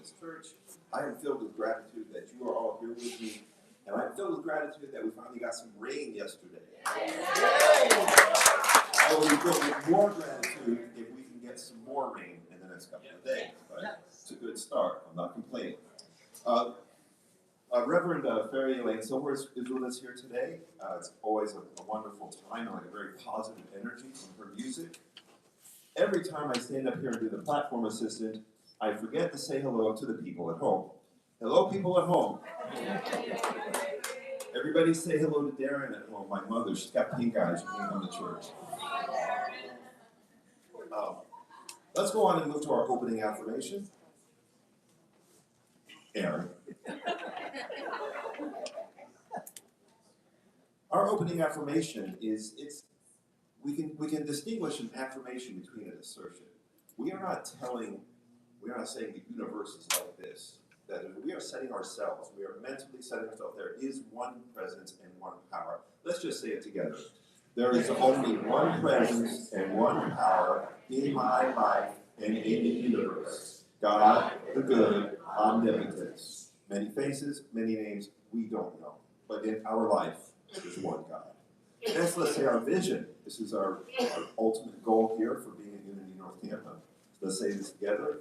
this church. I am filled with gratitude that you are all here with me. And I'm filled with gratitude that we finally got some rain yesterday. I will be filled with more gratitude if we can get some more rain in the next couple of days. But it's a good start. I'm not complaining. Reverend Faerie Elaine is with us here today. It's always a wonderful time and like a very positive energy from her music. Every time I stand up here and do the platform assistant, I forget to say hello to the people at home. Hello, people at home. Everybody say hello to Darren at home, my mother. She's got pink eyes. She came from the church. Let's go on and move to our opening affirmation. Aaron. Our opening affirmation is we can distinguish an affirmation between an assertion. We are not saying the universe is like this. That we are setting ourselves, we are mentally setting ourselves, there is one presence and one power. Let's just say it together. There is only one presence and one power in my life and in the universe. God, the good, omnipotence. Many faces, many names, we don't know. But in our life, there's one God. Next, let's say our vision. This is our ultimate goal here for being at Unity North Tampa. Let's say this together.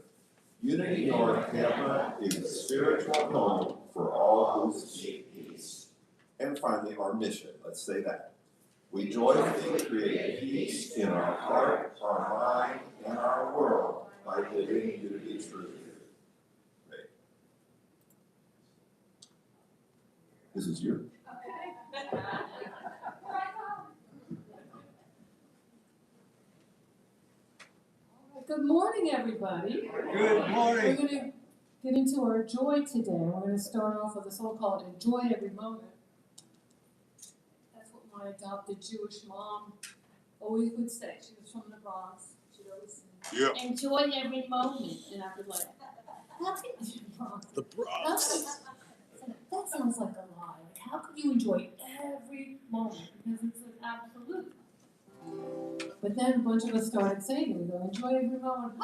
Unity North Tampa is a spiritual home for all who seek peace. And finally, our mission. Let's say that. We joyfully create peace in our heart, our mind, and our world by living unity truth. Great. This is you. Good morning, everybody. Good morning. We're going to get into our joy today. We're going to start off with a song called Enjoy Every Moment. That's what my adopted Jewish mom always would say. She was from the Bronx. She'd always say, enjoy every moment. And I would like, how can you, Bronx? The Bronx. That sounds like a lie. Like, how could you enjoy every moment? Because it's an absolute. But then a bunch of us started saying it. We go, enjoy every moment.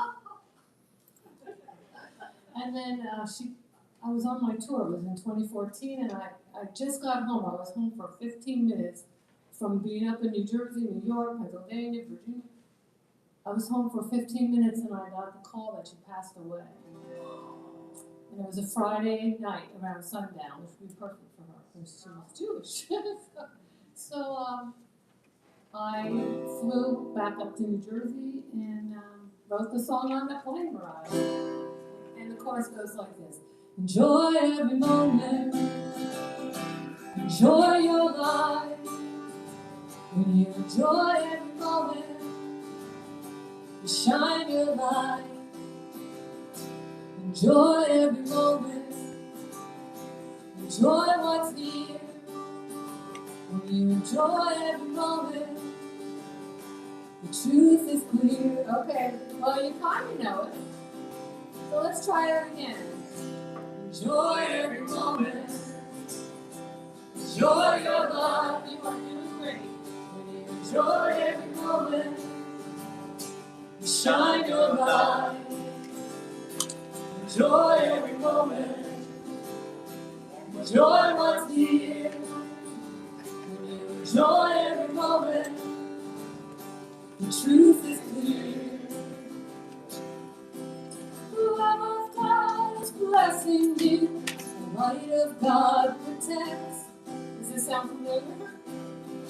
And then I was on my tour. It was in 2014, and I just got home. I was home for 15 minutes from being up in New Jersey, New York, Pennsylvania, Virginia. I was home for 15 minutes, and I got the call that she passed away. And it was a Friday night around sundown, which would be perfect for her because she was Jewish. So I flew back up to New Jersey and wrote the song on the plane ride. And the chorus goes like this. Enjoy every moment. Enjoy your life. When you enjoy every moment, you shine your light. Enjoy every moment. Enjoy what's near. When you enjoy every moment, the truth is clear. Okay, well, you kind of know it. So let's try it again. Enjoy every moment. Enjoy your life. You are doing great. When you enjoy every moment, you shine your light. Enjoy every moment. Enjoy what's near. Enjoy every moment. The truth is clear. The love of God is blessing you. The light of God protects. Does this sound familiar?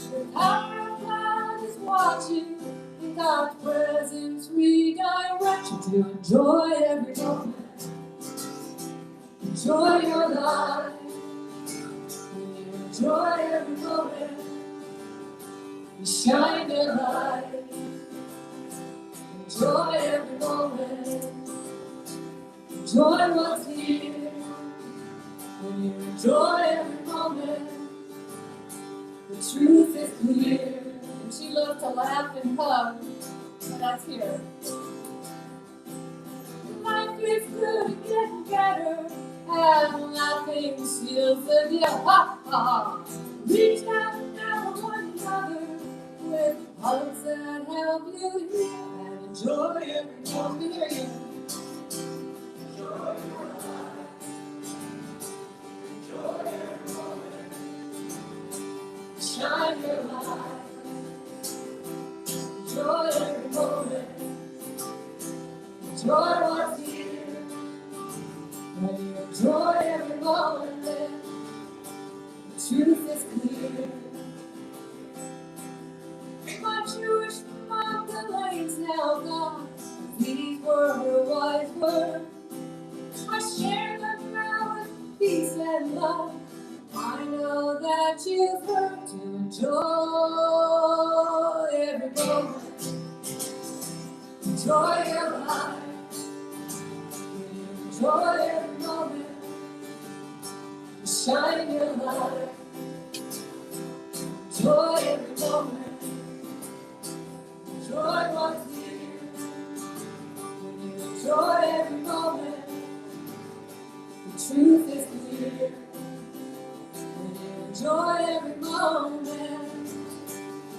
The power of God is watching. And God's presence redirects you to enjoy every moment. Enjoy your life. When you enjoy every moment, you shine your light. Enjoy every moment. Enjoy what's here. When you enjoy every moment, the truth is clear. And she loved to laugh and hug. So that's here. Life is good and getting better. And nothing seals the deal. Ha ha ha. Reach out and help one another with hugs that help you heal and enjoy every moment. Hear you. Enjoy your life. Joy was here. When you enjoy every moment, the truth is clear. My Jewish mom, the lane's now gone. These were her wise words. I share them now with peace and love. I know that you've heard to enjoy every moment. Enjoy your life. Enjoy every moment. Shine your light. Enjoy every moment. Enjoy what's here. When you enjoy every moment, the truth is clear. When you enjoy every moment,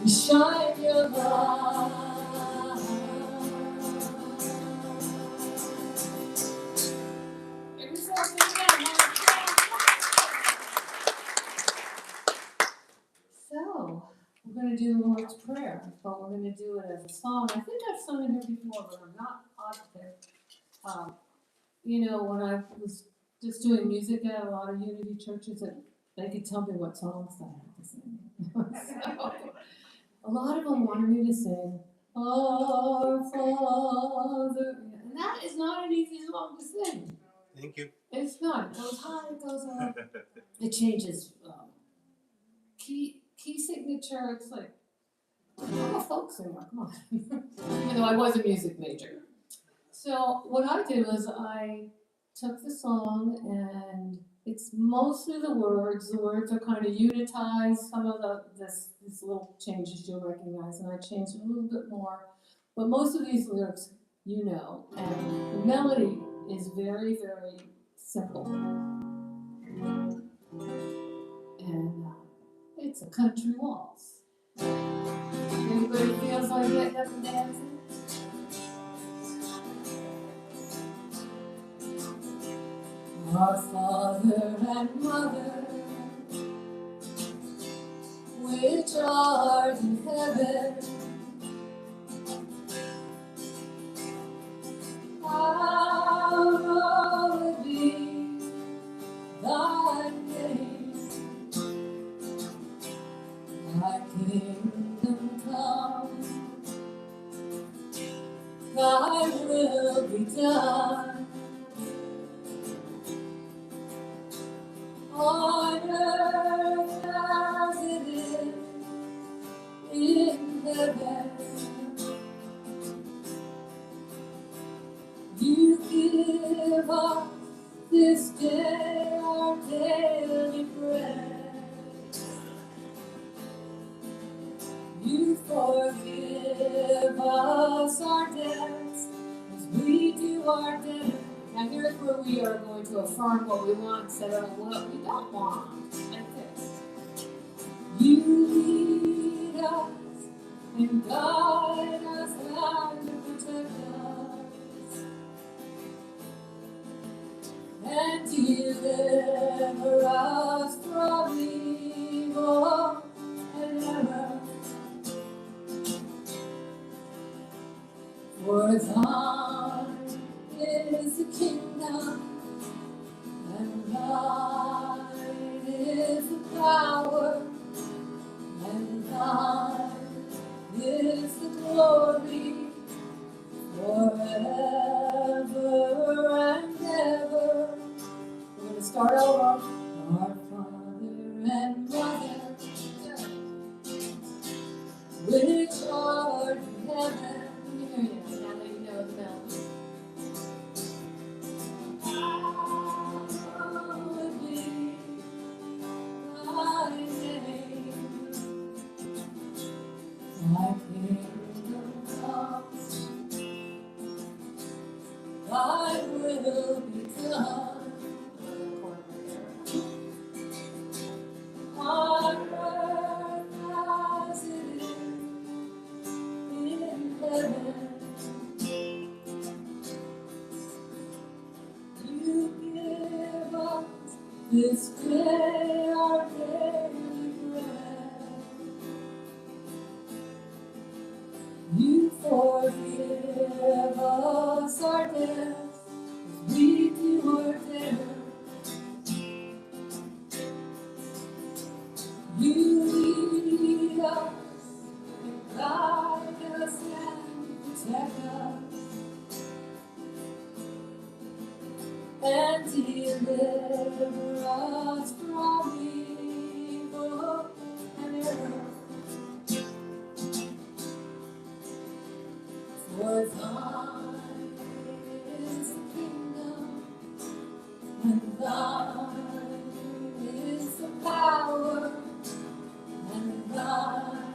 you shine your light. So, we're going to do the Lord's Prayer, but we're going to do it as a song. I think I've sung it here before, but I'm not positive. You know, when I was just doing music at a lot of Unity churches, they could tell me what songs I had to sing. So, a lot of them wanted me to sing, Our Father. And that is not an easy song to sing. Thank you. It's not. It goes high, it goes up. It changes key signature. It's like, I'm a folk singer, come on. Even though I was a music major. So what I did was I took the song and it's mostly the words. The words are kind of unitized. Some of these little changes you'll recognize, and I changed it a little bit more. But most of these lyrics you know, and the melody is very, very simple. And it's a country waltz. Anybody feels like getting up and dancing? Our Father and Mother, which art in heaven, hallowed be thy name. Thy kingdom come, thy will be done, on earth as it is in heaven. You give us this day our daily bread. You forgive us our debts as we do our debtors. Now here's where we are going to affirm what we want instead of what we don't want. Like this. You lead us and guide us and protect us and deliver us from evil and error. For thine is the kingdom, and thine is the power, and thine is the glory, forever and ever. We're going to start over. Our Father and Mother, which art in heaven. Let me hear you now that you know the melody. Hallowed be thy name. Thy kingdom come, thy will be done. On earth as it is in heaven. You give us this day our daily bread. You Forgive us our debts, as we do our debtors. You lead us, guide us, and protect us, and deliver us from evil and error. For thine is the kingdom, and thine is the power, and thine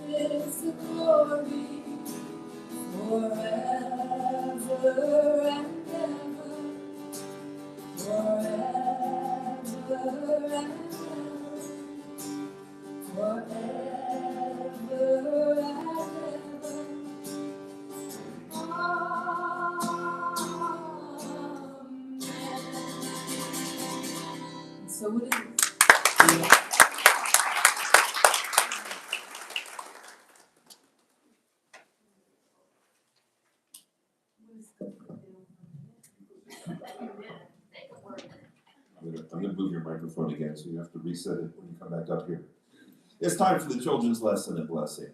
is the glory, forever and ever, forever and ever, forever and ever. So it is. I'm gonna move your microphone again, so you have to reset it when you come back up here. It's time for the children's lesson and blessing.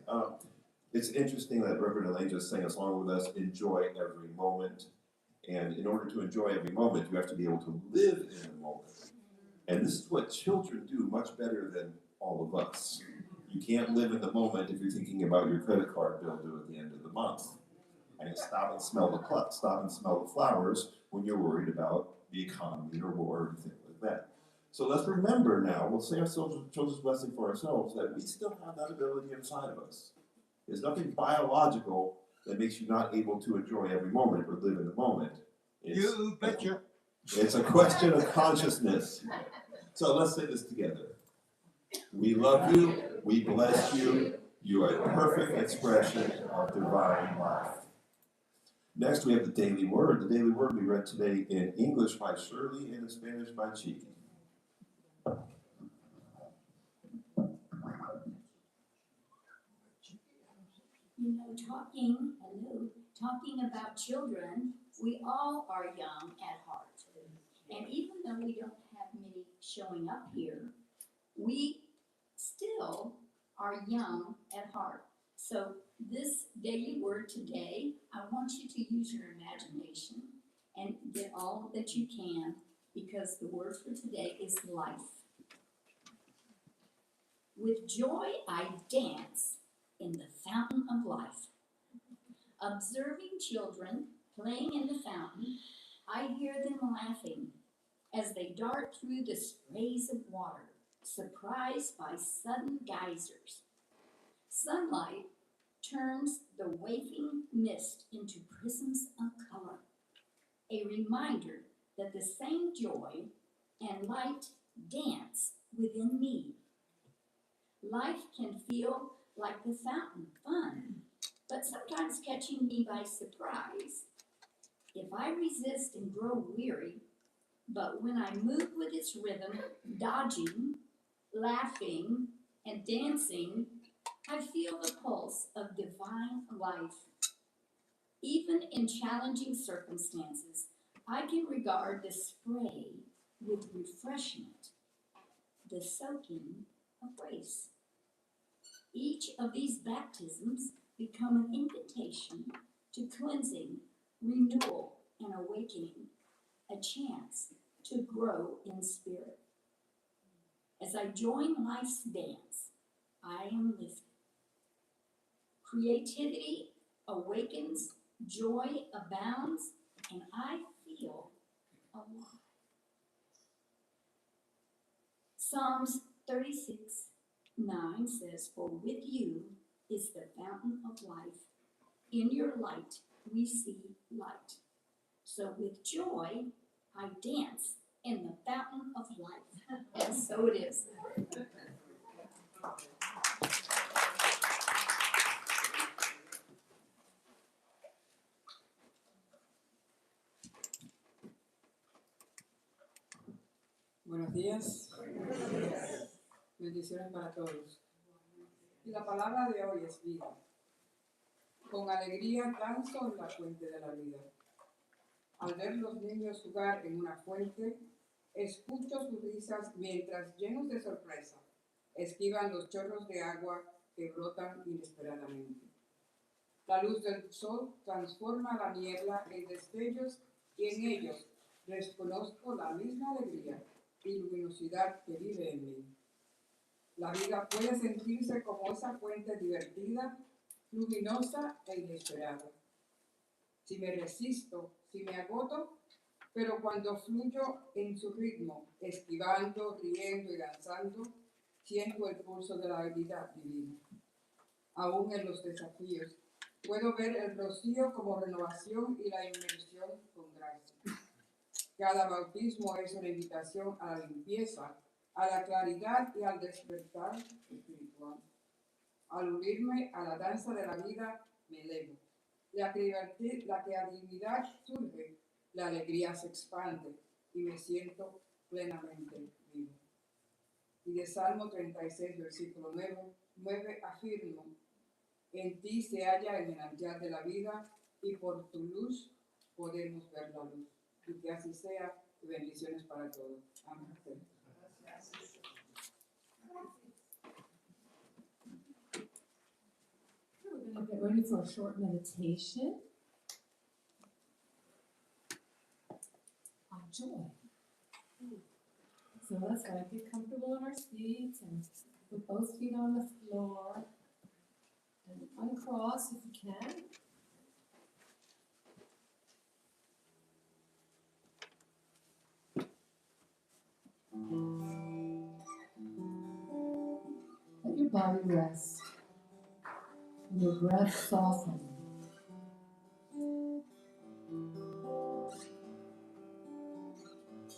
It's interesting that Reverend Elaine just sang a song with us, enjoy every moment. And in order to enjoy every moment, you have to be able to live in the moment. And this is what children do much better than all of us. You can't live in the moment if you're thinking about your credit card bill due at the end of the month. And stop and smell the flowers when you're worried about the economy or war or anything like that. So let's remember now, we'll say ourselves a children's blessing for ourselves, that we still have that ability inside of us. There's nothing biological that makes you not able to enjoy every moment or live in the moment. You betcha. It's a question of consciousness. So let's say this together. We love you, we bless you, you are a perfect expression of divine life. Next we have the daily word. The daily word we read today in English by Shirley and in Spanish by Cheeky. You know, talking about children, we all are young at heart. And even though we don't have many showing up here, we still are young at heart. So this daily word today, I want you to use your imagination and get all that you can, because the word for today is life. With joy I dance in the fountain of life. Observing children playing in the fountain, I hear them laughing as they dart through the sprays of water, surprised by sudden geysers. Sunlight turns the wafting mist into prisms of color, a reminder that the same joy and light dance within me. Life can feel like the fountain, fun, but sometimes catching me by surprise. If I resist and grow weary, but when I move with its rhythm, dodging, laughing, and dancing, I feel the pulse of divine life. Even in challenging circumstances, I can regard the spray with refreshment, the soaking of grace. Each of these baptisms become an invitation to cleansing, renewal, and awakening, a chance to grow in spirit. As I join life's dance, I am lifted. Creativity awakens, joy abounds, and I feel alive. Psalms 36:9 says, "For with you is the fountain of life. In your light we see light." So with joy, I dance in the fountain of life. And so it is. Buenos días. Bendiciones para todos. Y la palabra de hoy es vida. con alegría danzo en la fuente de la vida. Al ver los niños jugar en una fuente, escucho sus risas mientras, llenos de sorpresa, esquivan los chorros de agua que brotan inesperadamente. La luz del sol transforma la niebla en destellos y en ellos reconozco la misma alegría y luminosidad que vive en mí. La vida puede sentirse como esa fuente divertida, luminosa e inesperada. Si me resisto, si me agoto, pero cuando fluyo en su ritmo, esquivando, riendo y danzando, siento el pulso de la vida divina. Aún en los desafíos, puedo ver el rocío como renovación y la inmersión con gracia. Cada bautismo es una invitación a la limpieza, a la claridad y al despertar espiritual. Al unirme a la danza de la vida, me elevo. La creatividad surge, la alegría se expande y me siento plenamente vivo. Y de Salmo 36, versículo 9 afirmo: en ti se halla el manantial de la vida y por tu luz podemos ver la luz. Y que así sea, y bendiciones para todos. Amén. We're going to get ready for a short meditation on joy. So let's get comfortable in our seats and put both feet on the floor and uncross if you can. Let your body rest and your breath soften.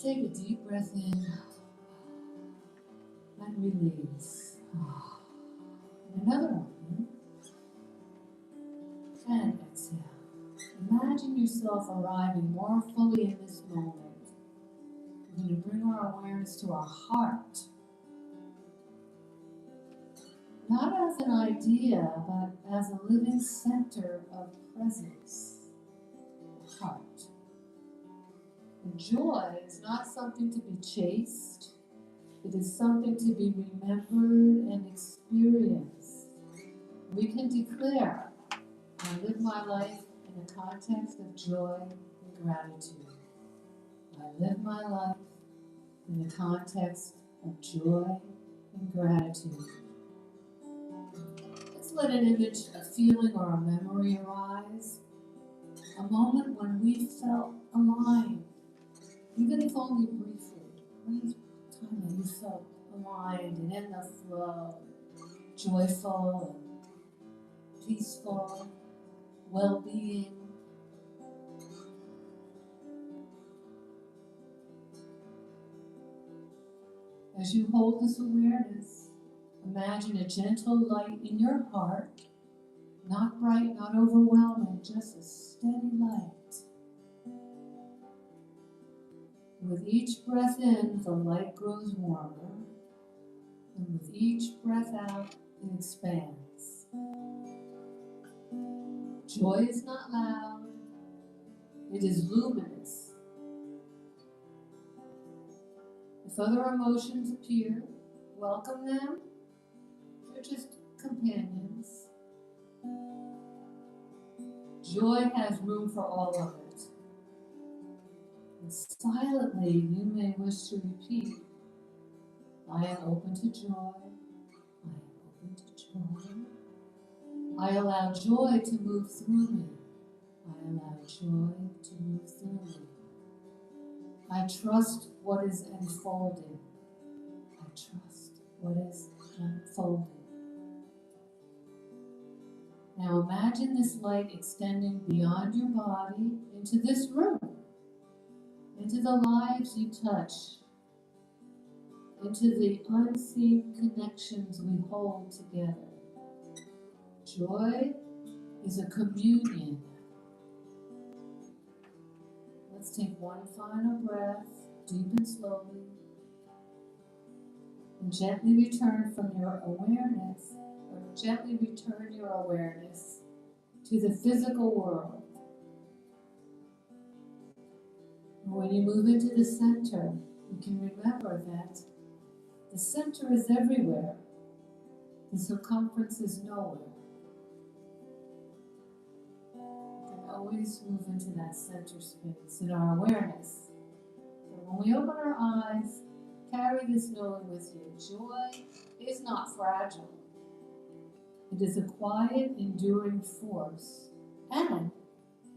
Take a deep breath in and release. And another one. And exhale. Imagine yourself arriving more fully in this moment. We're going to bring our awareness to our heart. Not as an idea, but as a living center of presence. The heart. And joy is not something to be chased. It is something to be remembered and experienced. We can declare, I live my life in a context of joy and gratitude. I live my life in the context of joy and gratitude. Let's let an image, a feeling, or a memory arise. A moment when we felt aligned, even if only briefly. When is the time that you felt aligned and in the flow, joyful and peaceful, well-being? As you hold this awareness, imagine a gentle light in your heart, not bright, not overwhelming, just a steady light. With each breath in, the light grows warmer, and with each breath out, it expands. Joy is not loud, it is luminous. If other emotions appear, welcome them. They're just companions. Joy has room for all of it. And silently, you may wish to repeat, I am open to joy. I am open to joy. I allow joy to move through me. I allow joy to move through me. I trust what is unfolding. I trust what is unfolding. Now imagine this light extending beyond your body into this room, into the lives you touch, into the unseen connections we hold together. Joy is a communion. Let's take one final breath, deep and slowly, and gently return from your awareness, or gently return your awareness to the physical world. When you move into the center, you can remember that the center is everywhere. The circumference is nowhere. You can always move into that center space in our awareness. So when we open our eyes, carry this knowing with you. Joy is not fragile. It is a quiet, enduring force and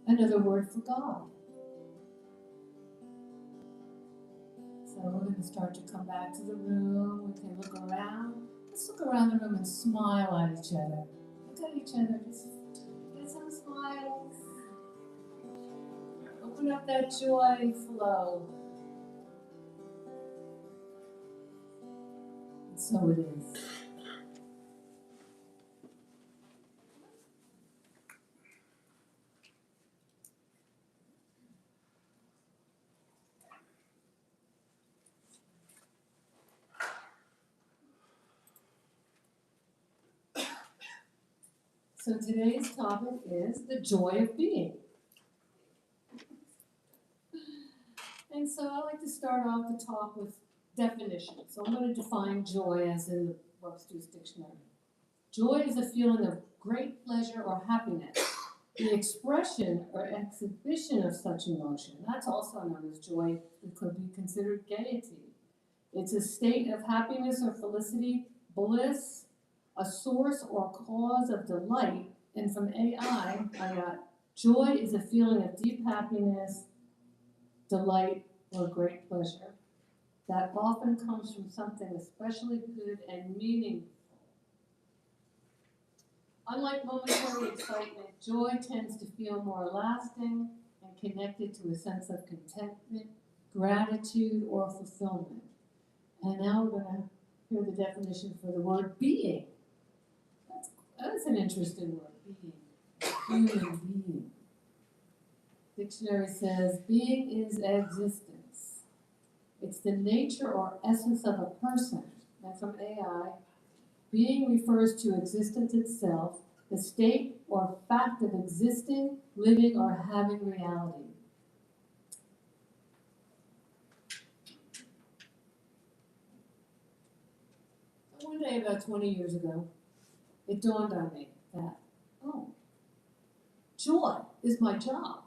another word for God. So we're going to start to come back to the room. We can look around. Let's look around the room and smile at each other. Look at each other. Just get some smiles. Open up that joy flow. And so it is. So today's topic is the joy of being. And so I like to start off the talk with definitions. So I'm going to define joy as in the Webster's Dictionary. Joy is a feeling of great pleasure or happiness. The expression or exhibition of such emotion, that's also known as joy. It could be considered gaiety. It's a state of happiness or felicity, bliss, a source or cause of delight. And from AI, I got joy is a feeling of deep happiness, delight, or great pleasure that often comes from something especially good and meaningful. Unlike momentary excitement, joy tends to feel more lasting and connected to a sense of contentment, gratitude, or fulfillment. And now we're going to hear the definition for the word being. That's an interesting word, being. Human being. Dictionary says, being is existence. It's the nature or essence of a person. And from AI, being refers to existence itself, the state or fact of existing, living, or having reality. One day, about 20 years ago, it dawned on me that, oh, joy is my job,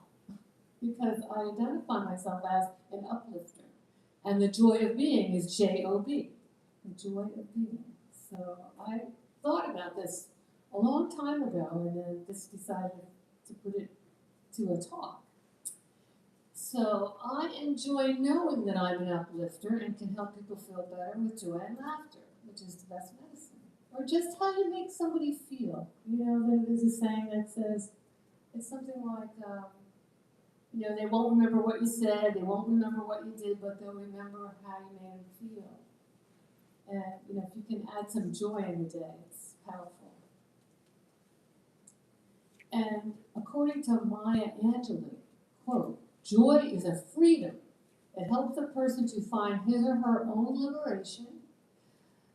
because I identify myself as an uplifter. And the joy of being is J-O-B, the joy of being. So I thought about this a long time ago, and then just decided to put it to a talk. So I enjoy knowing that I'm an uplifter and can help people feel better with joy and laughter, which is the best medicine. Or just how you make somebody feel. You know, there's a saying that says, it's something like, you know, they won't remember what you said, they won't remember what you did, but they'll remember how you made them feel. And, you know, if you can add some joy in the day, it's powerful. And according to Maya Angelou, quote, joy is a freedom. It helps a person to find his or her own liberation.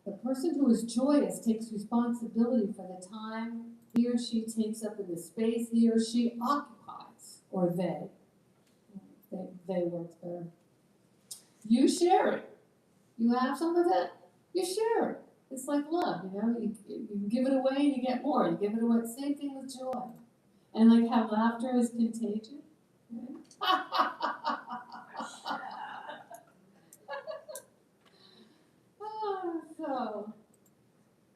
The person who is joyous takes responsibility for the time he or she takes up in the space he or she occupies, or they works better. You share it. You have some of it, you share it. It's like love, you know, you give it away and you get more. You give it away, same thing with joy. And like how laughter is contagious. Right? So,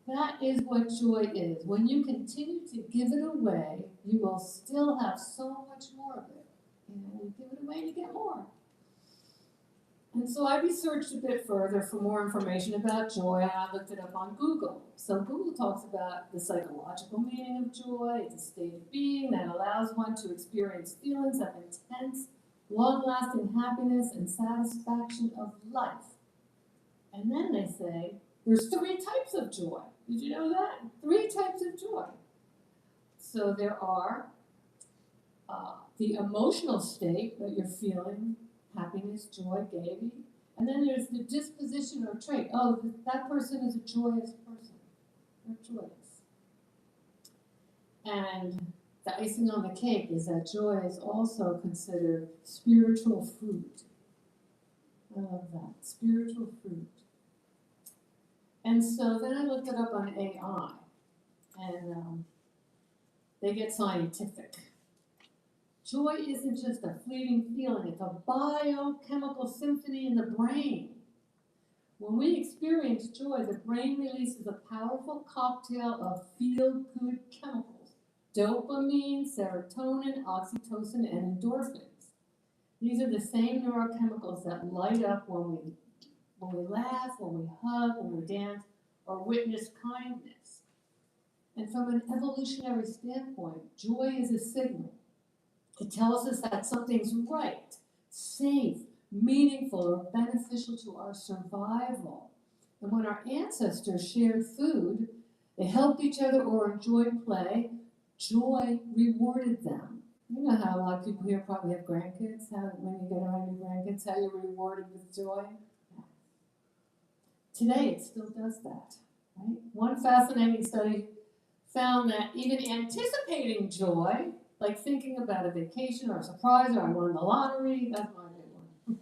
that is what joy is. When you continue to give it away, you will still have so much more of it. You know, you give it away and you get more. And so I researched a bit further for more information about joy, and I looked it up on Google. So Google talks about the psychological meaning of joy. It's a state of being that allows one to experience feelings of intense, long-lasting happiness and satisfaction of life. And then they say, there's 3 types of joy. Did you know that? 3 types of joy. So there are the emotional state that you're feeling, happiness, joy, gaiety. And then there's the disposition or trait. Oh, that person is a joyous person. They're joyous. And the icing on the cake is that joy is also considered spiritual fruit. I love that, spiritual fruit. And so then I looked it up on AI, and they get scientific. Joy isn't just a fleeting feeling, it's a biochemical symphony in the brain. When we experience joy, the brain releases a powerful cocktail of feel-good chemicals: dopamine, serotonin, oxytocin, and endorphins. These are the same neurochemicals that light up when we laugh, when we hug, when we dance, or witness kindness. And from an evolutionary standpoint, joy is a signal. It tells us that something's right, safe, meaningful, or beneficial to our survival. And when our ancestors shared food, they helped each other or enjoyed play, joy rewarded them. You know how a lot of people here probably have grandkids, how when you get around your grandkids, how you're rewarded with joy. Yeah. Today it still does that, right? One fascinating study found that even anticipating joy, like thinking about a vacation or a surprise or I won the lottery, that's my big one,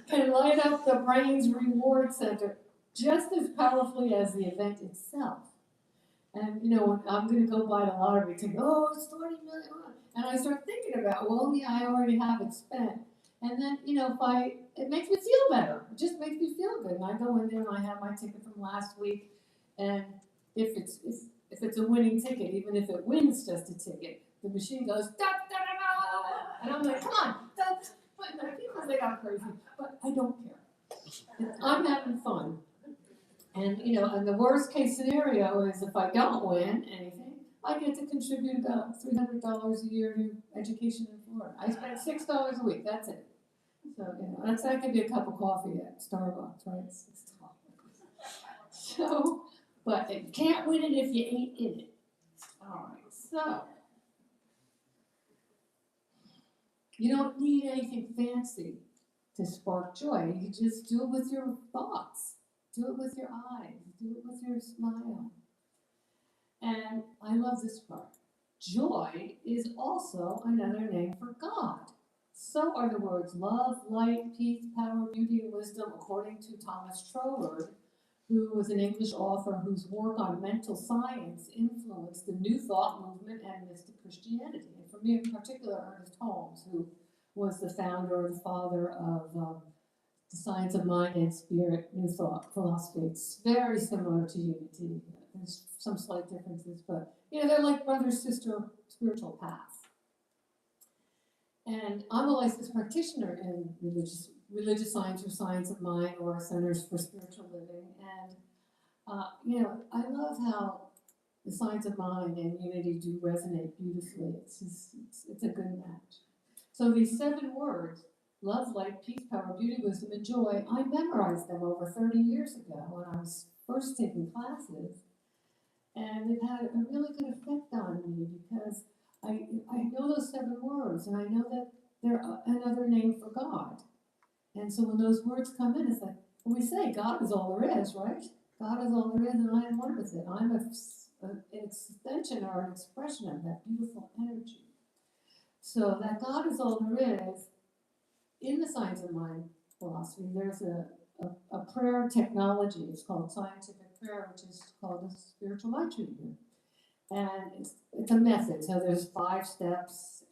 can light up the brain's reward center just as powerfully as the event itself. And you know, when I'm going to go buy the lottery ticket, oh, it's 20 million, and I start thinking about, well, yeah, I already have it spent. And then, you know, it makes me feel better. It just makes me feel good. And I go in there and I have my ticket from last week, and if it's a winning ticket, even if it wins just a ticket, the machine goes da da da da, and I'm like, come on, that's. But people think I'm crazy, but I don't care. I'm having fun, and you know, and the worst case scenario is if I don't win anything, I get to contribute about $300 a year to education in Florida. I spend $6 a week. That's it. So you know, that could be a cup of coffee at Starbucks, right? $6. So. But you can't win it if you ain't in it. All right, so you don't need anything fancy to spark joy. You just do it with your thoughts, do it with your eyes, do it with your smile. And I love this part. Joy is also another name for God. So are the words love, light, peace, power, beauty, and wisdom, according to Thomas Troward, who was an English author whose work on mental science influenced the New Thought movement and mystic Christianity. And for me in particular, Ernest Holmes, who was the founder or the father of the science of mind and spirit, New Thought philosophy. It's very similar to Unity. There's some slight differences, but you know, they're like brother-sister spiritual paths. And I'm a licensed practitioner in religious science or science of mind or centers for spiritual living. And, you know, I love how the science of mind and unity do resonate beautifully. It's a good match. So these 7 words, love, light, peace, power, beauty, wisdom, and joy, I memorized them over 30 years ago when I was first taking classes. And they've had a really good effect on me because I know those 7 words, and I know that they're another name for God. And so when those words come in, it's like, when we say God is all there is, right? God is all there is, and I am one with it. I'm an extension or an expression of that beautiful energy. So that God is all there is, in the science of mind philosophy, there's a prayer technology. It's called scientific prayer, which is called a spiritual mind treatment. And it's a method, so there's 5 steps,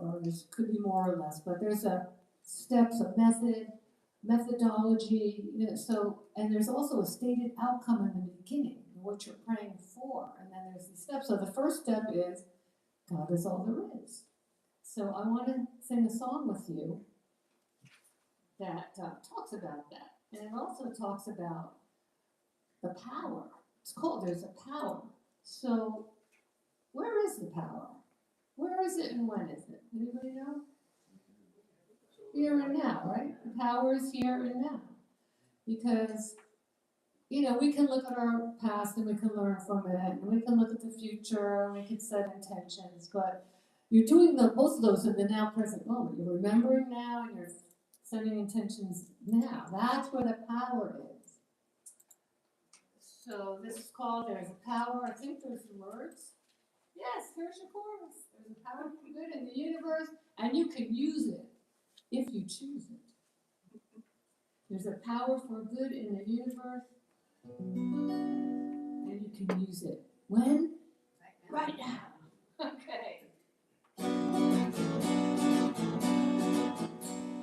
or there could be more or less, but there's a steps, a methodology, you know, so, and there's also a stated outcome in the beginning, what you're praying for, and then there's the steps. So the first step is, God is all there is. So I want to sing a song with you that talks about that, and it also talks about the power. It's called There's a Power. So, where is the power? Where is it and when is it? Anybody know? Here and now, right? The power is here and now. Because, you know, we can look at our past and we can learn from it, and we can look at the future and we can set intentions, but you're doing both of those in the now present moment. You're remembering now and you're setting intentions now. That's where the power is. So this is called There's a Power. I think there's the words. Yes, here's your chorus. There's a power for good in the universe, and you can use it if you choose it. There's a power for good in the universe, and you can use it. When? Right now. Okay.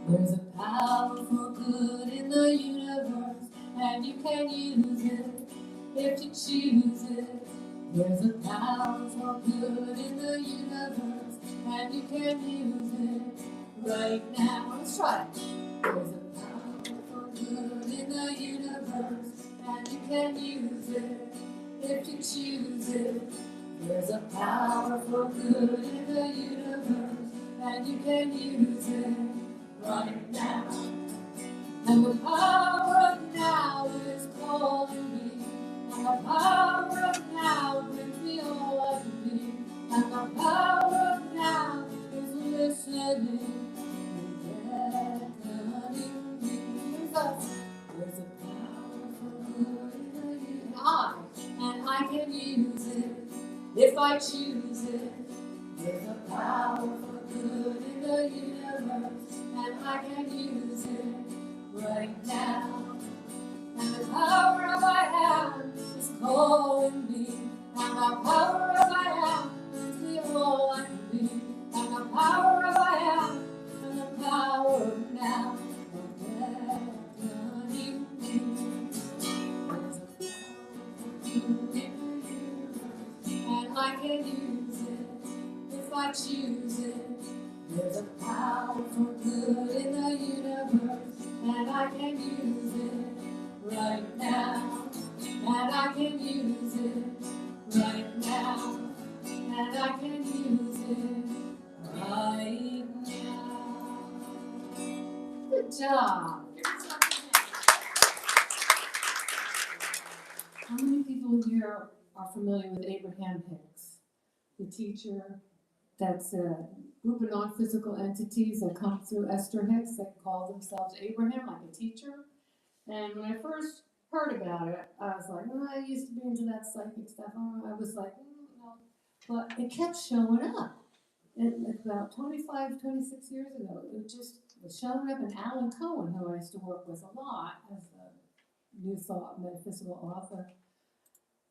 There's a power for good in the universe, and you can use it if you choose it. There's a power for good in the universe, and you can use it right now. Let's try it. There's a power for good in the universe, and you can use it if you choose it. There's a power for good in the universe, and you can use it right now. And the power of now is calling me, and the power of now brings me all I need, and the power of now is listening and beckoning me. There's a power for good in the universe, and I can use it if I choose it. There's a power for good in the universe, and I can use it right now. And the power of I am is calling me, and the power of I am is the all I need, and the power of I am and the power of now are beckoning me. There's a power for good in the universe, and I can use it if I choose it. There's a power for good in the universe, and I can use it right now. And I can use it right now. And I can use it right now. Good job. How many people here are familiar with Abraham Hicks, the teacher? That's a group of non-physical entities that come through Esther Hicks that call themselves Abraham, like a teacher. And when I first heard about it, I was like, oh, I used to be into that psychic stuff. Oh, I was like, no. But it kept showing up. And about 25, 26 years ago, it just was showing up. And Alan Cohen, who I used to work with a lot as a New Thought metaphysical author,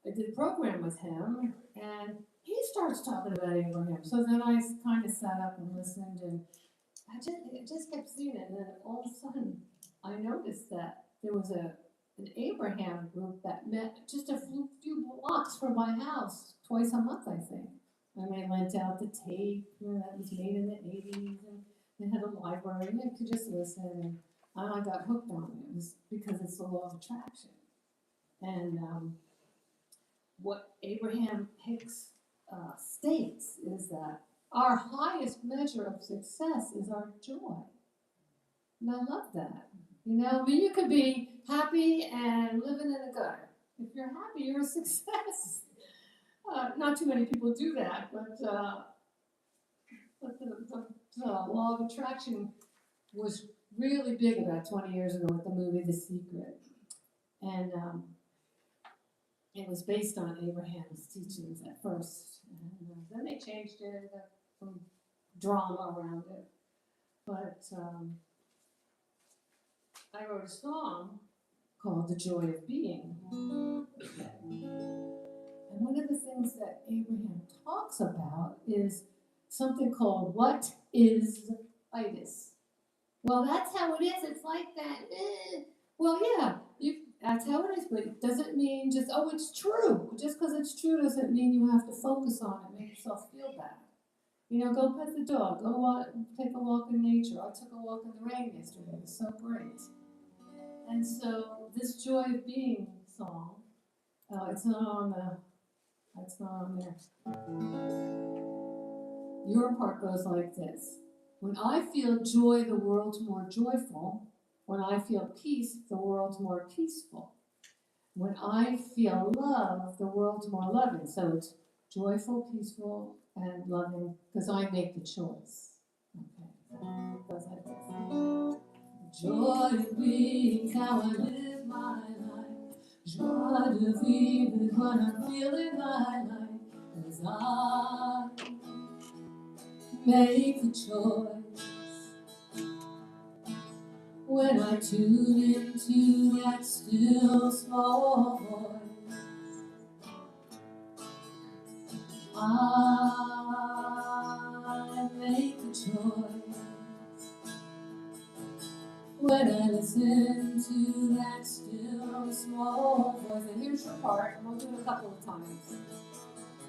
I did a program with him, and he starts talking about Abraham. So then I kind of sat up and listened, and I just kept seeing it. And then all of a sudden, I noticed that there was an Abraham group that met just a few blocks from my house twice a month, I think. And they lent out the tape that was made in the 80s, and they had a library, and you could just listen. And I got hooked on it. It was because it's the law of attraction. And what Abraham Hicks states is that our highest measure of success is our joy. And I love that. You know, I mean, you could be happy and living in a gutter. If you're happy, you're a success. Not too many people do that, but the law of attraction was really big about 20 years ago with the movie The Secret. And it was based on Abraham's teachings at first. And then they changed it, some drama around it. But I wrote a song called The Joy of Being. And one of the things that Abraham talks about is something called what is itis. Well, that's how it is. It's like that. Well, yeah, that's how it is, but it doesn't mean just, oh, it's true. Just because it's true doesn't mean you have to focus on it, make yourself feel bad. You know, go pet the dog, go take a walk in nature. I took a walk in the rain yesterday. It was so great. And so this Joy of Being song, it's not on there. Your part goes like this. When I feel joy, the world's more joyful. When I feel peace, the world's more peaceful. When I feel love, the world's more loving. So it's joyful, peaceful, and loving, because I make the choice. Okay. It goes like this. Joy of being how I live my life. Joie de vivre is what I'm feeling my life. 'cause I make the choice when I tune into that still small voice. I make the choice when I listen to that still small voice. And here's your part, and we'll do it a couple of times.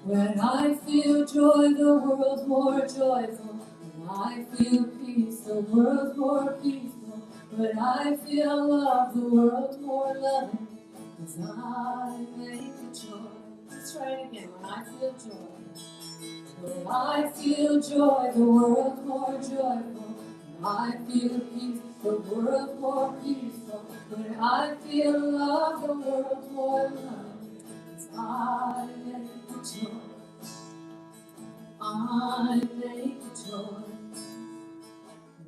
When I feel joy, the world's more joyful. When I feel peace, the world's more peaceful. When I feel love, the world's more loving. 'Cause I make the choice. Let's try it again. When I feel joy. When I feel joy, the world's more joyful. When I feel peace, the world's more peaceful. When I feel love, the world's more loving. 'Cause I make the choice. I make the choice.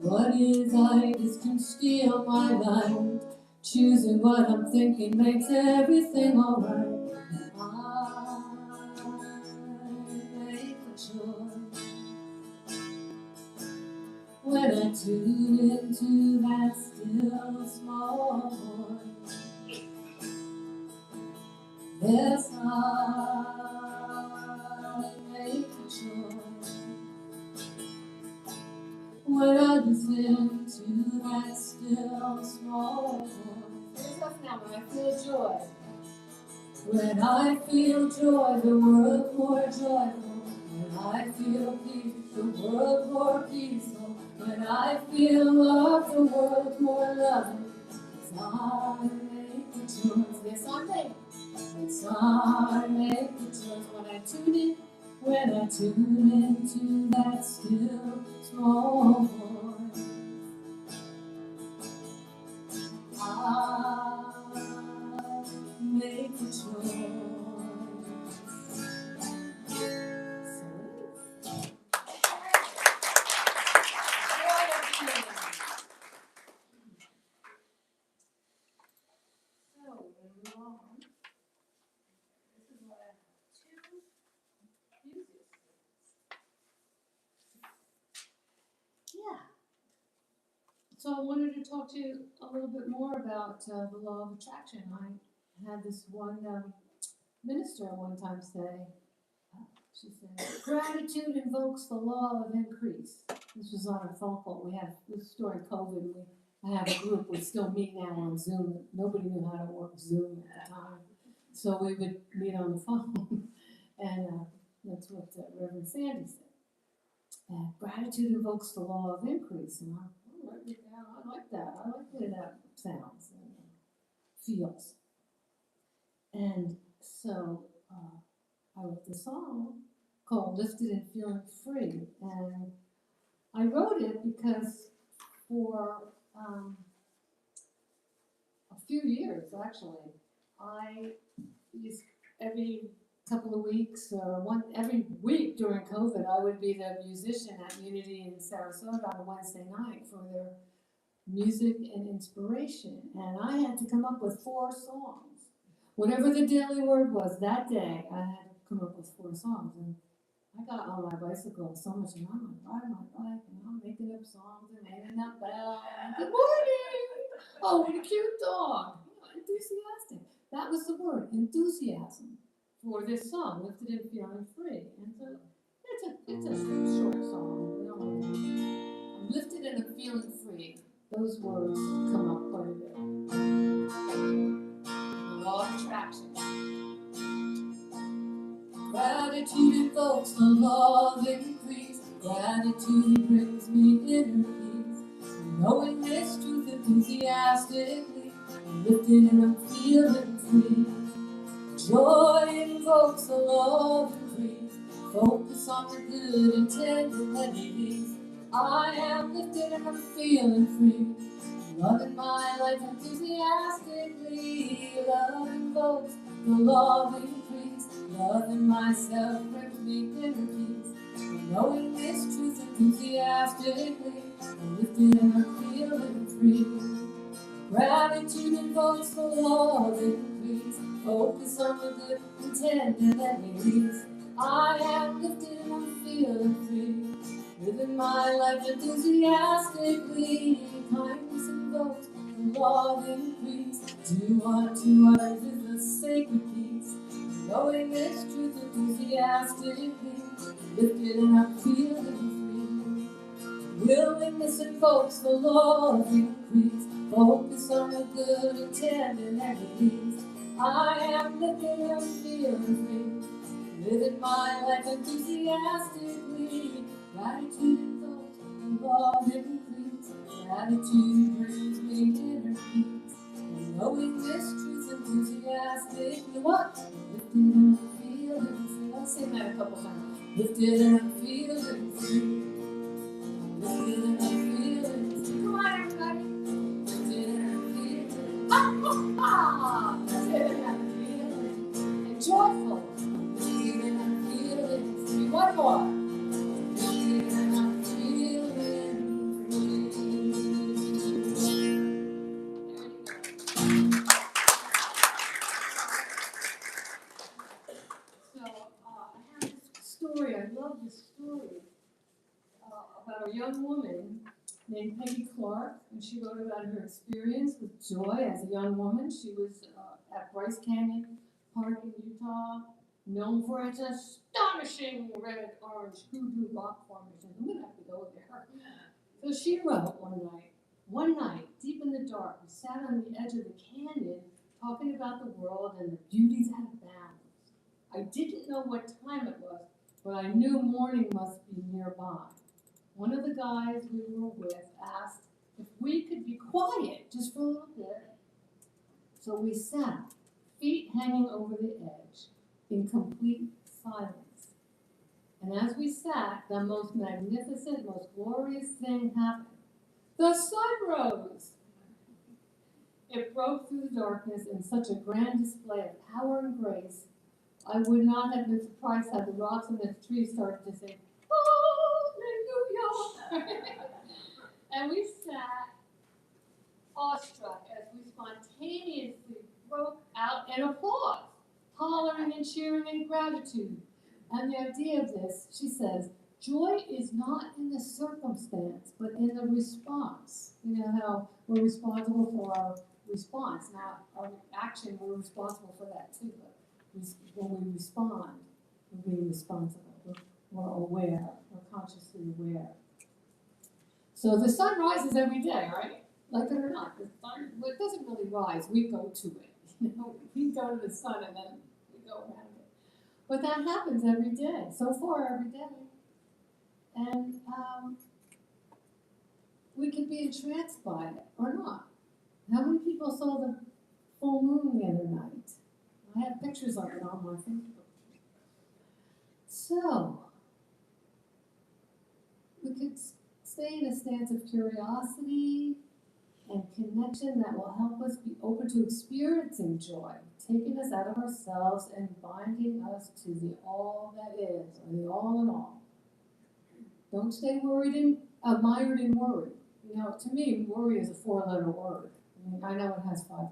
What is I just can steal my life? Choosing what I'm thinking makes everything alright. I make the choice. When I tune into that still small voice, yes, I make the choice. When I listen to that still small voice, here's us now. When I feel joy. When I feel joy, the world more joyful. When I feel peace, the world more peaceful. When I feel love, the world more loving. 'Cause I make the choice. Yes, I make. Yes, I make the choice. When I tune into that still small voice, I make the choice. Yeah. So I wanted to talk to you a little bit more about the law of attraction. I had this one minister one time say, she said, gratitude invokes the law of increase. This was on a phone call. This was during COVID. I have a group. We still meet now on Zoom. Nobody knew how to work Zoom at the time. So we would meet on the phone. And that's what Reverend Sandy said. Gratitude invokes the law of increase. And I wrote it down. I like that. I like the way that sounds and feels. And so I wrote the song called Lifted and Feeling Free. And I wrote it because for a few years, actually, I used every couple of weeks or every week during COVID, I would be the musician at Unity in Sarasota on a Wednesday night for their music and inspiration. And I had to come up with 4 songs. Whatever the daily word was that day, I had to come up with 4 songs. And I got on my bicycle so much, and I'm riding my bike, and I'm making up songs and hanging up bells. Good morning! Oh, what a cute dog! Enthusiastic. That was the word, enthusiasm, for this song, Lifted and Feeling Free. And so it's a short song. You know, I'm lifted and I'm feeling free. Those words come up quite a bit. The law of attraction. Gratitude invokes the law of increase. Gratitude brings me inner peace. Knowing this truth enthusiastically, I'm lifted and I'm feeling free. Joy invokes the law of increase. Focus on the good and tender entities. I am lifted and I'm feeling free. Loving my life enthusiastically. Love invokes the law of increase. Loving myself brings me inner peace. Knowing this truth enthusiastically, I'm lifted and I'm feeling free. Gratitude invokes the law of increase. Focus on the good, intended enemies. I am lifted and I'm feeling free, living my life enthusiastically. Kindness invokes the law of increase. Do unto others is a sacred peace. Knowing this truth enthusiastically, lifted and I'm feeling free. Willingness invokes the law of increase. Focus on the good intent and enemies. I am lifted and I'm feeling free, living my life enthusiastically. Gratitude invokes the law of increase. Gratitude brings me inner peace. And knowing this truth enthusiastically, what? Lifted and I'm feeling free. Let's sing that a couple times. Lifted and I'm feeling free. Lifted and I'm feeling free. Come on, everybody. Lifted and I'm feeling. Ah, ah, ah. Lifted and I'm feeling. And joyful. Lifted and I'm feeling free. One more. Lifted and I'm feeling free. So, I have this story. I love this story about a young woman named Peggy Clark, and she wrote about her experience with joy as a young woman. She was at Bryce Canyon Park in Utah, known for its astonishing red-orange hoodoo rock formation. I'm gonna have to go there. So she wrote one night, deep in the dark, we sat on the edge of the canyon talking about the world and the beauties out of bounds. I didn't know what time it was, but I knew morning must be nearby. One of the guys we were with asked if we could be quiet just for a little bit. So we sat, feet hanging over the edge, in complete silence. And as we sat, the most magnificent, most glorious thing happened. The sun rose. It broke through the darkness in such a grand display of power and grace, I would not have been surprised had the rocks and the trees started to sing, Hallelujah! And we sat awestruck as we spontaneously broke out in applause, hollering and cheering in gratitude. And the idea of this, she says, joy is not in the circumstance, but in the response. You know how we're responsible for our response, not our action, we're responsible for that too. But when we respond, we're being responsible. We're aware, we're consciously aware. So the sun rises every day, right? Like it or not, the sun, well, it doesn't really rise, we go to it. You know, we go to the sun and then we go around it. But that happens every day, so far every day. And we could be entranced by it or not. How many people saw the full moon the other night? I have pictures of it on my Facebook. So, we could stay in a stance of curiosity and connection that will help us be open to experiencing joy, taking us out of ourselves and binding us to the all that is, or the all in all. Don't stay mired in worry. You know, to me, worry is a 4-letter word. I mean, I know it has 5 letters.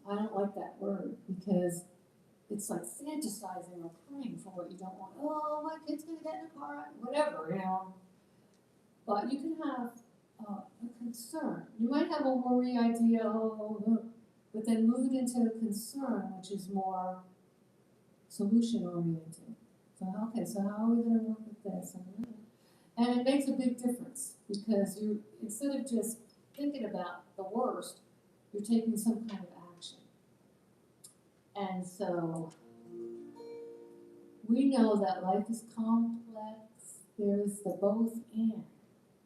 I don't like that word because it's like fantasizing or praying for what you don't want. Oh, my kid's gonna get in a car, whatever, you know. But you can have a concern. You might have a worry idea, but then move it into a concern, which is more solution oriented. So, okay, so how are we going to work with this? And it makes a big difference because you, instead of just thinking about the worst, you're taking some kind of action. And so we know that life is complex. There is the both and.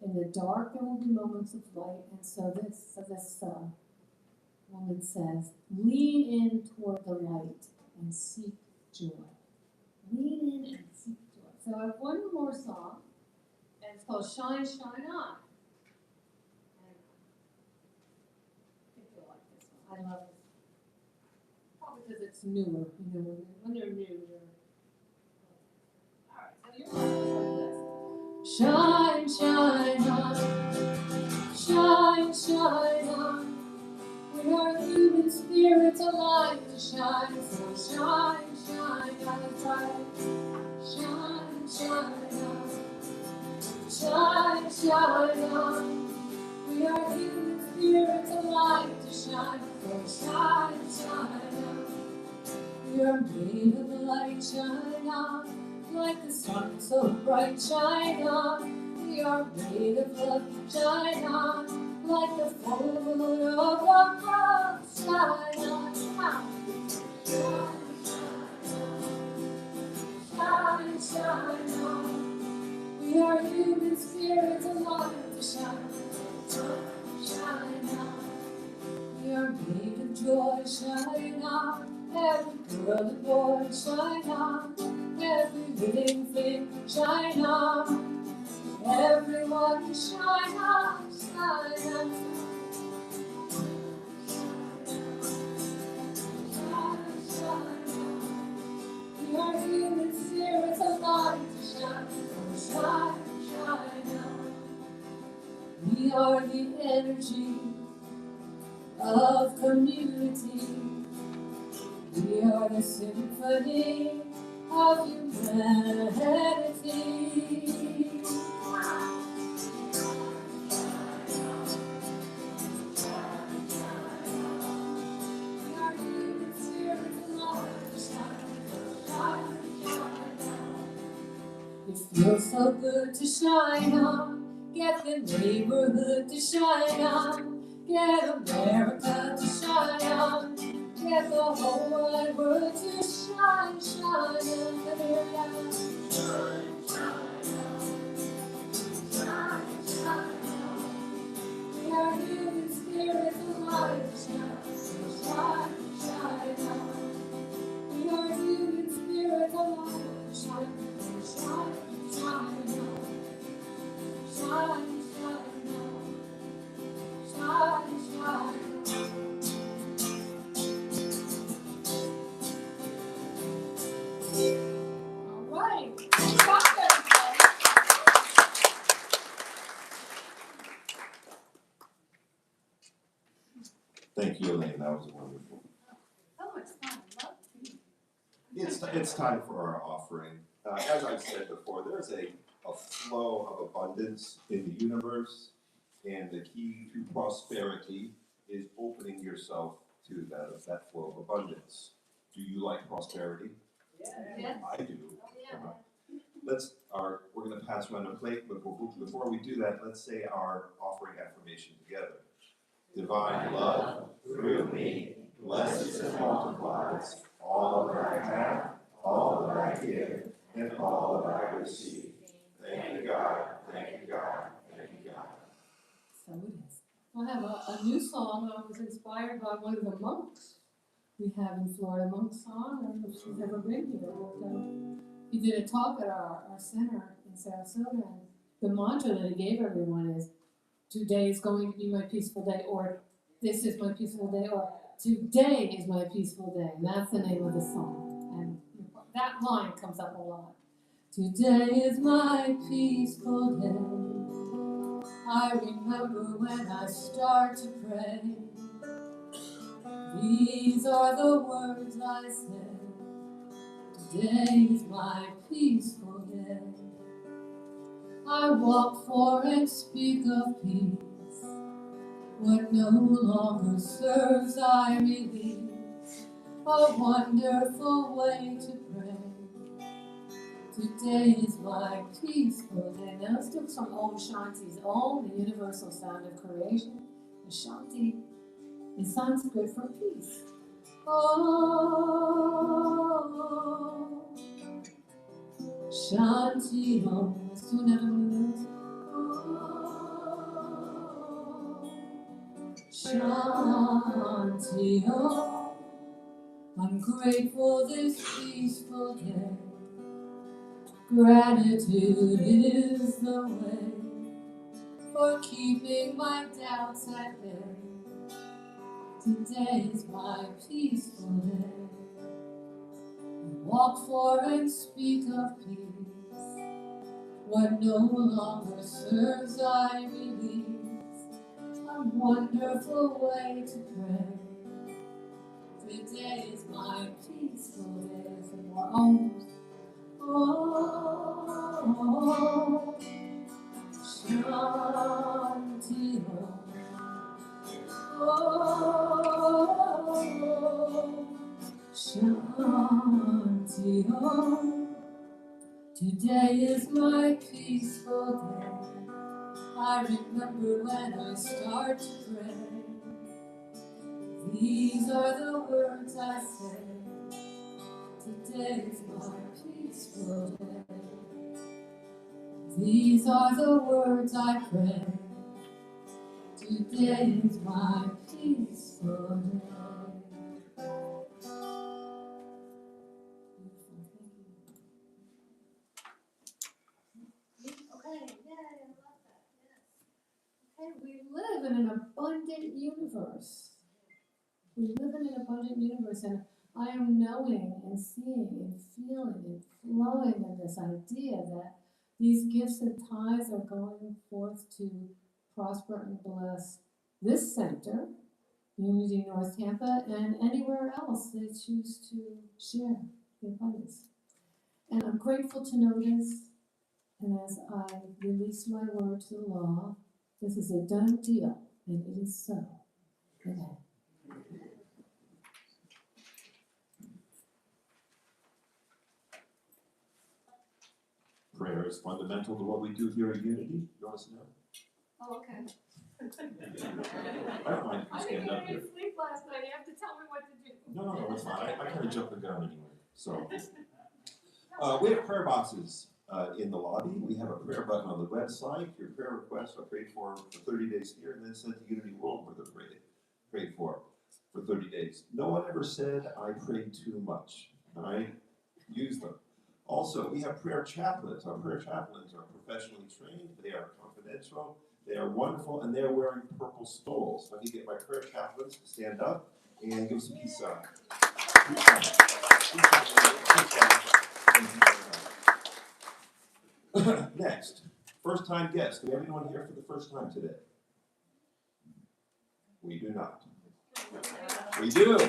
In the dark, there will be moments of light. And so this woman says, lean in toward the light and seek joy. Lean in and seek joy. So I have one more song, and it's called Shine, Shine On. And I think you'll like this one. I love it. Probably because it's newer. You know, when they're new, all right, so you're like this. Shine, shine on, shine, shine on. We are human spirits alive to shine, so shine, shine. shine as bright. Shine, shine on. Shine, shine on. We are human spirits alive to shine. So shine, shine on. We are made of light, shine on. Like the sun so bright, shine on. We are made of love, shine on. Like the full moon of the cross, shine on. Shine, shine, shine on. We are human spirits alive to shine. Shine on. We are made of joy, shine on. Every girl and boy, shine on. Every living thing, shine on. Everyone, shine on, shine on. Shine, shine on. We are human spirits alive to shine. Shine, shine on. We are the energy of community. We are the symphony of humanity. We are human spirits alive to shine. Shine, shine on. It feels so good to shine on. Get the neighborhood to shine on. Get America to shine on. Get the whole wide world to shine, shine, hallelujah. Shine, shine on. Shine, shine on. We are human spirits alive to shine. Shine, shine on. We are human spirits alive to shine. Shine, shine on. Shine, shine on. Shine, shine on. All right. Stop there, Thank you, Elaine, that was wonderful. Oh, it's fun. Love tea. It's time for our offering. As I've said before, there's a flow of abundance in the universe, and the key to prosperity is opening yourself to that flow of abundance. Do you like prosperity? Yes. I do. Yeah. We're gonna pass around a plate, but before we do that, let's say our offering affirmation together. Divine love through me blesses and multiplies all that I have, all that I give, and all that I receive. Thank you, God. Thank you, God. Thank you, God. So it is. I have a new song. I was inspired by one of the monks we have in Florida, Monk Song. I don't know if she's ever been here. But, he did a talk at our center in Sarasota, and the mantra that he gave everyone is, today is going to be my peaceful day, or this is my peaceful day, or today is my peaceful day. And that's the name of the song. And that line comes up a lot. Today is my peaceful day. I remember when I start to pray. These are the words I say. Today is my peaceful day. I walk for and speak of peace. What no longer serves I release. A wonderful way to pray. Today is my peaceful day. Now let's do some Om Shanti's Om, the universal sound of creation. And Shanti is Sanskrit for peace. Om Shanti Om. Let's do another one of those. Om Shanti Om. I'm grateful this peaceful day. Gratitude is the way for keeping my doubts at bay. Today is my peaceful day. I walk for and speak of peace. What no longer serves I release. A wonderful way to pray. Today is my peaceful day for more. Oh, Shanti Oh, Shanti Today is my peaceful day. I remember when I start to pray. These are the words I say. Today is my peaceful day. These are the words I pray. Today is my peaceful day. Okay, yay, I love that, yes. Okay, we live in an abundant universe. We live in an abundant universe, and I am knowing and seeing and feeling and flowing in this idea that these gifts and tithes are going forth to prosper and bless this center, Unity North Tampa, and anywhere else they choose to share the abundance. And I'm grateful to know this, and as I release my word to the law, this is a done deal, and it is so. Amen. Prayer is fundamental to what we do here at Unity. You want us to know? Oh, okay. I don't mind if you I stand didn't up get here. any sleep last night. You have to tell me what to do. No, it's fine. I kind of jumped the gun anyway. So, we have prayer boxes in the lobby. We have a prayer button on the website. Your prayer requests are prayed for 30 days here and then sent to Unity World where they're prayed for 30 days. No one ever said, I prayed too much. All right? Use them. Also, we have prayer chaplains. Our prayer chaplains are professionally trained. They are confidential. They are wonderful, and they are wearing purple stoles. Let me get my prayer chaplains to stand up and give some peace sign. Next, first-time guest. Do we have anyone here for the first time today? We do not. We do. We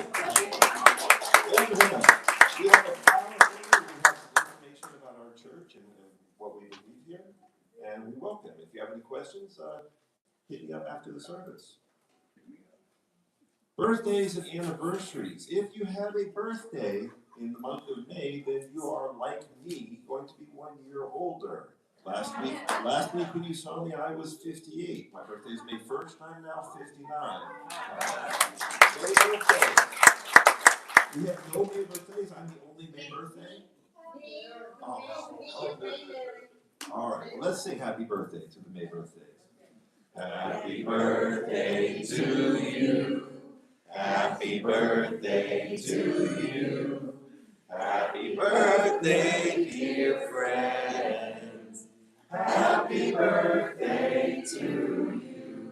have a information about our church and what we believe here, and we welcome. If you have any questions, hit me up after the service. Birthdays and anniversaries. If you have a birthday in the month of May, then you are, like me, going to be 1 year older. Last week when you saw me, I was 58. My birthday is May 1st, I'm now 59. May birthday. We have no May birthdays, I'm the only May birthday. Oh, okay. All right, well, let's sing happy birthday to the May birthdays. Happy birthday to you. Happy birthday to you. Happy birthday, dear friends. Happy birthday to you.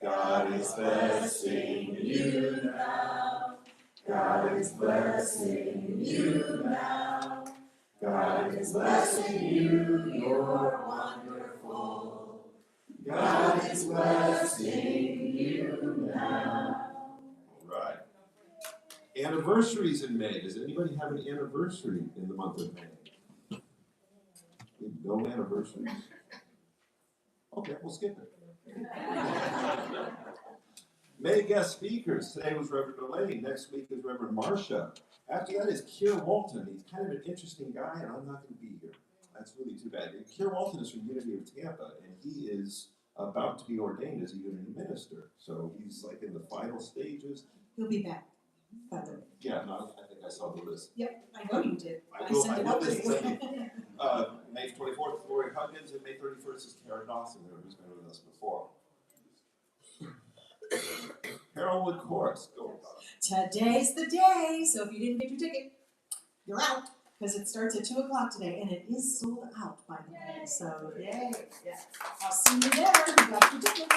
God is blessing you now. God is blessing you now. God is blessing you, you're wonderful. God is blessing you now. All right. Anniversaries in May. Does anybody have an anniversary in the month of May? No anniversaries? Okay, we'll skip it. May guest speakers. Today was Reverend Elaine. Next week is Reverend Marcia. After that is Keir Walton. He's kind of an interesting guy, and I'm not going to be here. That's really too bad. Keir Walton is from Unity of Tampa, and he is about to be ordained as a Unity minister. So he's like in the final stages. He'll be back, by the way. Yeah, no, I think I saw the list. Yep, I know you did. I will this. May 24th, Lori Huggins, and May 31st is Karen Dawson, who's been with us before. Carolwood Chorus, go. Today's the day, so if you didn't get your ticket, you're out, because it starts at 2 o'clock today, and it is sold out, by the way. So, yay, yeah. I'll see you there, you got your tickets.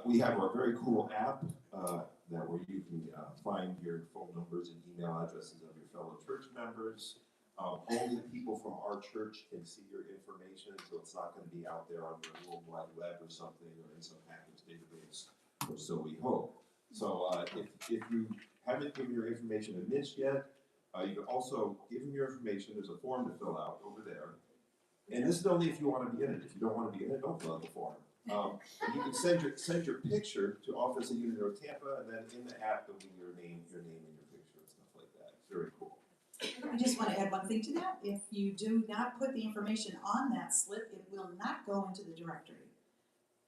We have our very cool app that where you can find your phone numbers and email addresses of your fellow church members. Only people from our church can see your information, so it's not going to be out there on the World Wide Web or something, or in some hackers database. or so we hope. So if you haven't given your information to Mitch yet, you can also give him your information. There's a form to fill out over there. And this is only if you want to be in it. If you don't want to be in it, don't fill out the form. And you can send your picture to office at Unity of Tampa, and then in the app there'll be your name and your picture and stuff like that. It's very cool. I just want to add one thing to that. If you do not put the information on that slip, it will not go into the directory.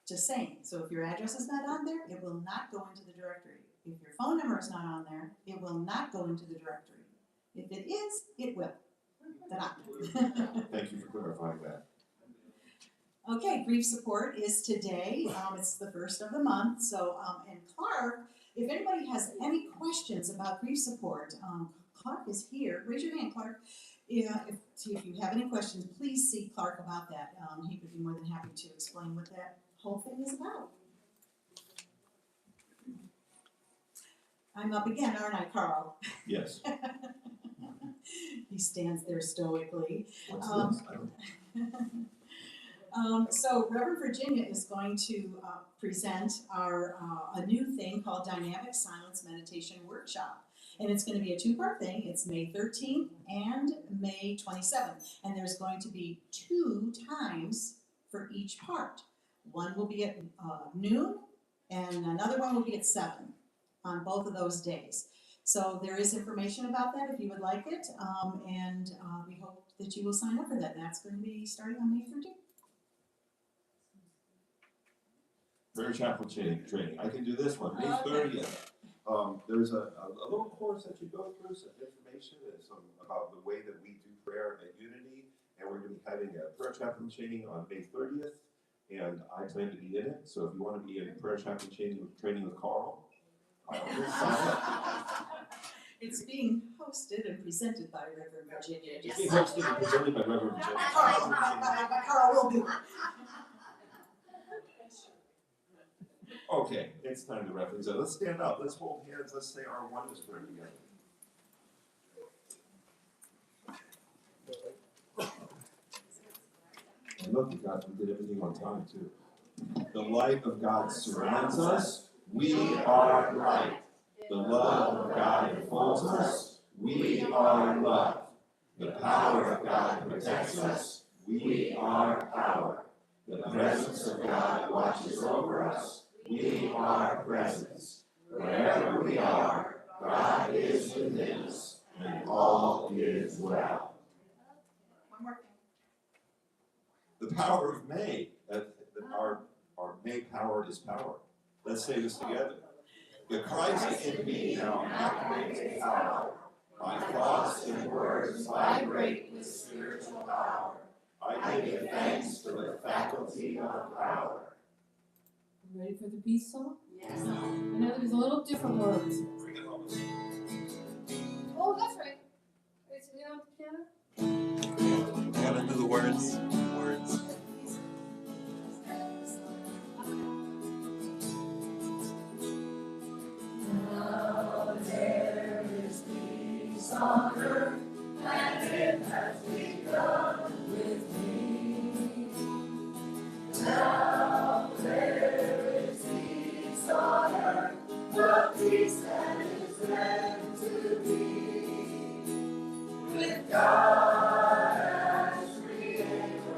Just saying. So if your address is not on there, it will not go into the directory. If your phone number is not on there, it will not go into the directory. If it is, it will. Thank you for clarifying that. Okay, grief support is today. It's the first of the month. So, and Clark, if anybody has any questions about grief support, Clark is here. Raise your hand, Clark. Yeah, if you have any questions, please see Clark about that. He would be more than happy to explain what that whole thing is about. I'm up again, aren't I, Carl? Yes. He stands there stoically. What's this? I don't. So Reverend Virginia is going to present our a new thing called Dynamic Silence Meditation Workshop. And it's going to be a 2-part thing. It's May 13th and May 27th. And there's going to be 2 times for each part. One will be at noon and another one will be at 7 on both of those days. So there is information about that if you would like it. And we hope that you will sign up for that. That's going to be starting on May 13th. Prayer chapel training. I can do this one. May 30th. There's a little course that you go through, some information and some about the way that we do prayer at Unity, and we're going to be having a prayer chaplain training on May 30th, and I plan to be in it. So if you want to be in prayer chaplain training with Carl, I will sign up. It's being hosted and presented by Reverend Virginia. It's being hosted and presented by Reverend Virginia. Carl will do it. Okay, it's time to wrap things up. Let's stand up. Let's hold hands. Let's say our oneness prayer together. And look, we did everything on time too. The light of God surrounds us. We are light. The love of God enfolds us. We are love. The power of God protects us. We are power. The presence of God watches over us. We are presence. Wherever we are, God is within us, and all is well. One more thing. The power of May. Our May power is power. Let's say this together. The Christ in me now activates power. My thoughts and words vibrate with spiritual power. I give thanks for the faculty of power. Ready for the peace song? Yes. I know there's a little different words. Oh, that's right. Is it on the piano? I gotta know the words. Now there is peace on earth, and it has begun with me. Now there is peace on earth, the peace that is meant to be. With God as creator,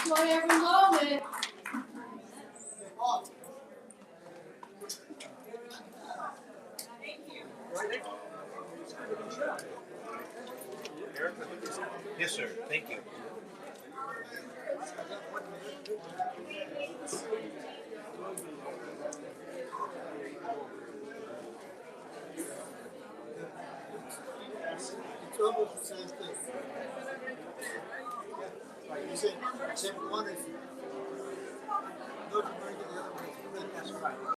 Enjoy every moment. Yes, sir. Thank you. It's almost the same thing. Like you said, except one is no, you're going to get the other one. That's right.